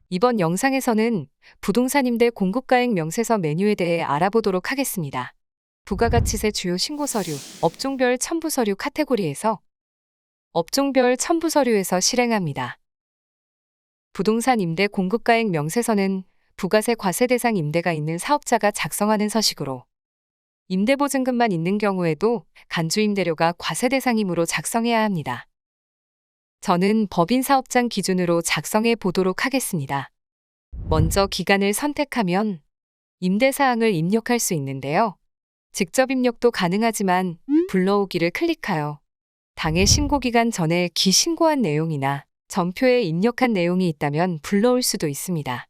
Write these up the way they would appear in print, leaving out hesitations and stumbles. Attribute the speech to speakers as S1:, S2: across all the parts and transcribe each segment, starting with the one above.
S1: 이번 영상에서는 부동산 임대 공급가액 명세서 메뉴에 대해 알아보도록 하겠습니다. 부가가치세 주요 신고 서류, 업종별 첨부 서류 카테고리에서 업종별 첨부 서류에서 실행합니다. 부동산 임대 공급가액 명세서는 부가세 과세 대상 임대가 있는 사업자가 작성하는 서식으로 임대보증금만 있는 경우에도 간주임대료가 과세 대상이므로 작성해야 합니다. 저는 법인사업장 기준으로 작성해 보도록 하겠습니다. 먼저 기간을 선택하면 임대사항을 입력할 수 있는데요. 직접 입력도 가능하지만 불러오기를 클릭하여 당해 신고기간 전에 기신고한 내용이나 전표에 입력한 내용이 있다면 불러올 수도 있습니다.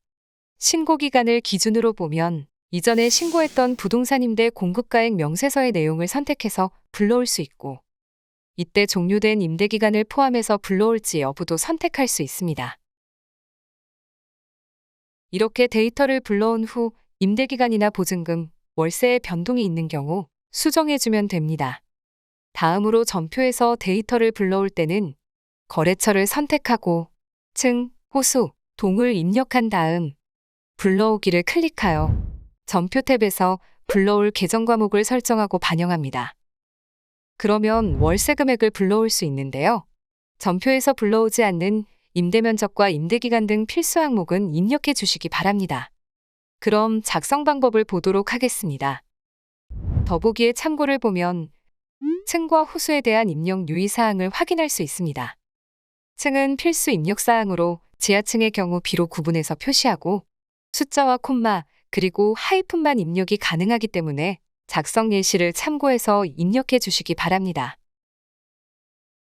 S1: 신고기간을 기준으로 보면 이전에 신고했던 부동산 임대 공급가액 명세서의 내용을 선택해서 불러올 수 있고 이때 종료된 임대기간을 포함해서 불러올지 여부도 선택할 수 있습니다. 이렇게 데이터를 불러온 후 임대기간이나 보증금, 월세의 변동이 있는 경우 수정해주면 됩니다. 다음으로 전표에서 데이터를 불러올 때는 거래처를 선택하고 층, 호수, 동을 입력한 다음 불러오기를 클릭하여 전표 탭에서 불러올 계정 과목을 설정하고 반영합니다. 그러면 월세 금액을 불러올 수 있는데요. 전표에서 불러오지 않는 임대면적과 임대기간 등 필수 항목은 입력해 주시기 바랍니다. 그럼 작성 방법을 보도록 하겠습니다. 더보기에 참고를 보면 층과 호수에 대한 입력 유의사항을 확인할 수 있습니다. 층은 필수 입력사항으로 지하층의 경우 B로 구분해서 표시하고 숫자와 콤마 그리고 하이픈만 입력이 가능하기 때문에 작성 예시를 참고해서 입력해 주시기 바랍니다.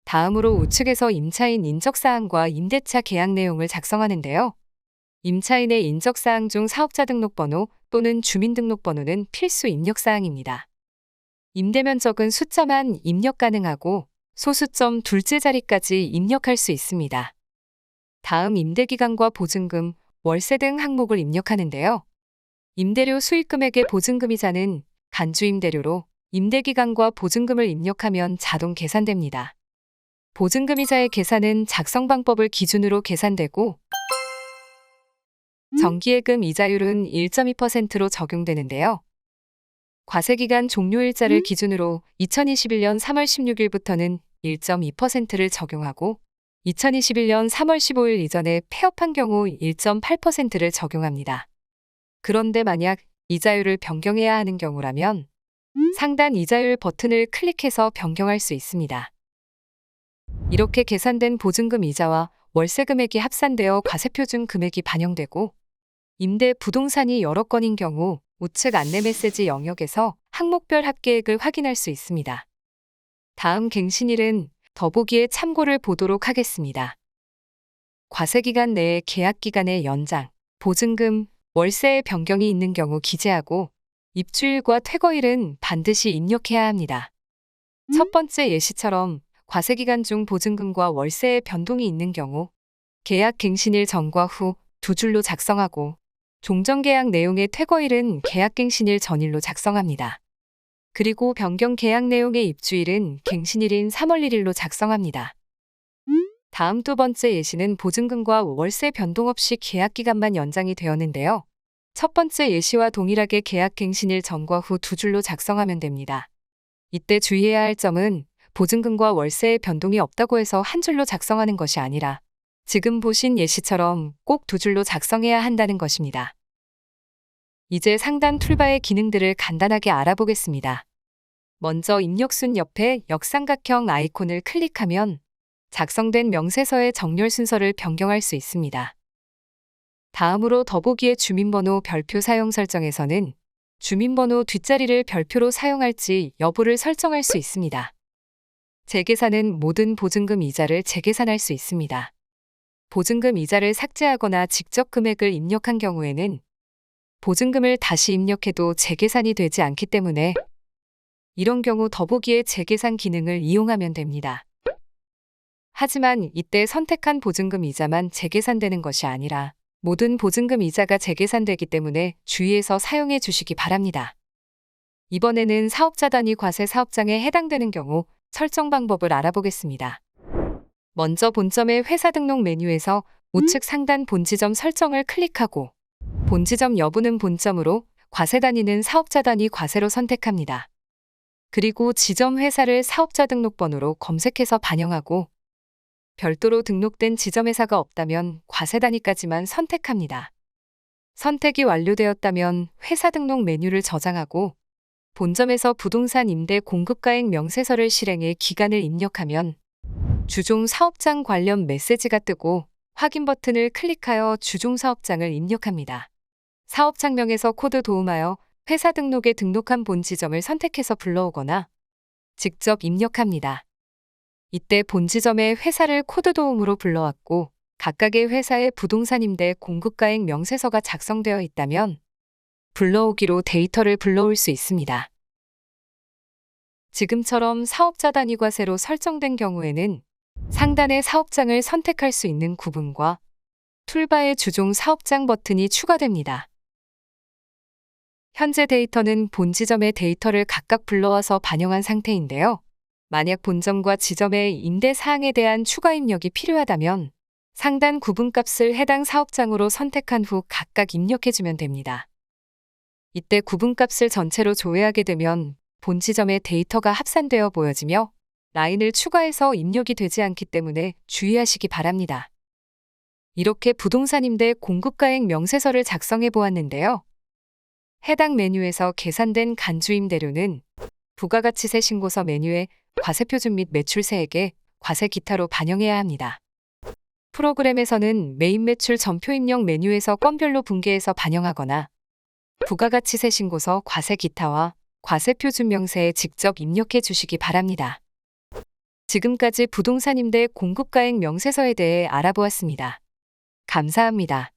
S1: 다음으로 우측에서 임차인 인적사항과 임대차 계약 내용을 작성하는데요. 임차인의 인적사항 중 사업자 등록번호 또는 주민등록번호는 필수 입력사항입니다. 임대면적은 숫자만 입력 가능하고 소수점 둘째 자리까지 입력할 수 있습니다. 다음 임대기간과 보증금, 월세 등 항목을 입력하는데요. 임대료 수익금액의 보증금이자는 간주임대료로 임대기간과 보증금을 입력하면 자동 계산됩니다. 보증금이자의 계산은 작성 방법을 기준으로 계산되고 정기예금 이자율은 1.2%로 적용되는데요. 과세기간 종료일자를 기준으로 2021년 3월 16일부터는 1.2%를 적용하고 2021년 3월 15일 이전에 폐업한 경우 1.8%를 적용합니다. 그런데 만약 이자율을 변경해야 하는 경우라면 상단 이자율 버튼을 클릭해서 변경할 수 있습니다. 이렇게 계산된 보증금 이자와 월세 금액이 합산되어 과세표준 금액이 반영되고 임대 부동산이 여러 건인 경우 우측 안내 메시지 영역에서 항목별 합계액을 확인할 수 있습니다. 다음 갱신일은 더보기에 참고를 보도록 하겠습니다. 과세기간 내에 계약기간의 연장, 보증금, 월세의 변경이 있는 경우 기재하고 입주일과 퇴거일은 반드시 입력해야 합니다. 첫 번째 예시처럼 과세기간 중 보증금과 월세의 변동이 있는 경우 계약 갱신일 전과 후 두 줄로 작성하고 종전계약 내용의 퇴거일은 계약갱신일 전일로 작성합니다. 그리고 변경 계약 내용의 입주일은 갱신일인 3월 1일로 작성합니다. 다음 두 번째 예시는 보증금과 월세 변동 없이 계약기간만 연장이 되었는데요. 첫 번째 예시와 동일하게 계약갱신일 전과 후 두 줄로 작성하면 됩니다. 이때 주의해야 할 점은 보증금과 월세의 변동이 없다고 해서 한 줄로 작성하는 것이 아니라 지금 보신 예시처럼 꼭 두 줄로 작성해야 한다는 것입니다. 이제 상단 툴바의 기능들을 간단하게 알아보겠습니다. 먼저 입력순 옆에 역삼각형 아이콘을 클릭하면 작성된 명세서의 정렬 순서를 변경할 수 있습니다. 다음으로 더보기의 주민번호 별표 사용 설정에서는 주민번호 뒷자리를 별표로 사용할지 여부를 설정할 수 있습니다. 재계산은 모든 보증금 이자를 재계산할 수 있습니다. 보증금 이자를 삭제하거나 직접 금액을 입력한 경우에는 보증금을 다시 입력해도 재계산이 되지 않기 때문에 이런 경우 더보기의 재계산 기능을 이용하면 됩니다. 하지만 이때 선택한 보증금 이자만 재계산되는 것이 아니라 모든 보증금 이자가 재계산되기 때문에 주의해서 사용해 주시기 바랍니다. 이번에는 사업자 단위 과세 사업장에 해당되는 경우 설정 방법을 알아보겠습니다. 먼저 본점의 회사 등록 메뉴에서 우측 상단 본지점 설정을 클릭하고 본지점 여부는 본점으로, 과세 단위는 사업자 단위 과세로 선택합니다. 그리고 지점 회사를 사업자 등록번호로 검색해서 반영하고 별도로 등록된 지점 회사가 없다면 과세 단위까지만 선택합니다. 선택이 완료되었다면 회사 등록 메뉴를 저장하고 본점에서 부동산 임대 공급가액 명세서를 실행해 기간을 입력하면 주종 사업장 관련 메시지가 뜨고 확인 버튼을 클릭하여 주종 사업장을 입력합니다. 사업장명에서 코드 도움하여 회사 등록에 등록한 본지점을 선택해서 불러오거나 직접 입력합니다. 이때 본지점의 회사를 코드 도움으로 불러왔고 각각의 회사의 부동산 임대 공급가액 명세서가 작성되어 있다면 불러오기로 데이터를 불러올 수 있습니다. 지금처럼 사업자 단위 과세로 설정된 경우에는 상단의 사업장을 선택할 수 있는 구분과 툴바의 주종 사업장 버튼이 추가됩니다. 현재 데이터는 본지점의 데이터를 각각 불러와서 반영한 상태인데요. 만약 본점과 지점의 임대 사항에 대한 추가 입력이 필요하다면 상단 구분값을 해당 사업장으로 선택한 후 각각 입력해주면 됩니다. 이때 구분값을 전체로 조회하게 되면 본지점의 데이터가 합산되어 보여지며 라인을 추가해서 입력이 되지 않기 때문에 주의하시기 바랍니다. 이렇게 부동산 임대 공급가액 명세서를 작성해 보았는데요. 해당 메뉴에서 계산된 간주임대료는 부가가치세 신고서 메뉴에 과세표준 및 매출세액에 과세 기타로 반영해야 합니다. 프로그램에서는 메인 매출 전표 입력 메뉴에서 건별로 분개해서 반영하거나 부가가치세 신고서 과세 기타와 과세표준 명세에 직접 입력해 주시기 바랍니다. 지금까지 부동산 임대 공급가액 명세서에 대해 알아보았습니다. 감사합니다.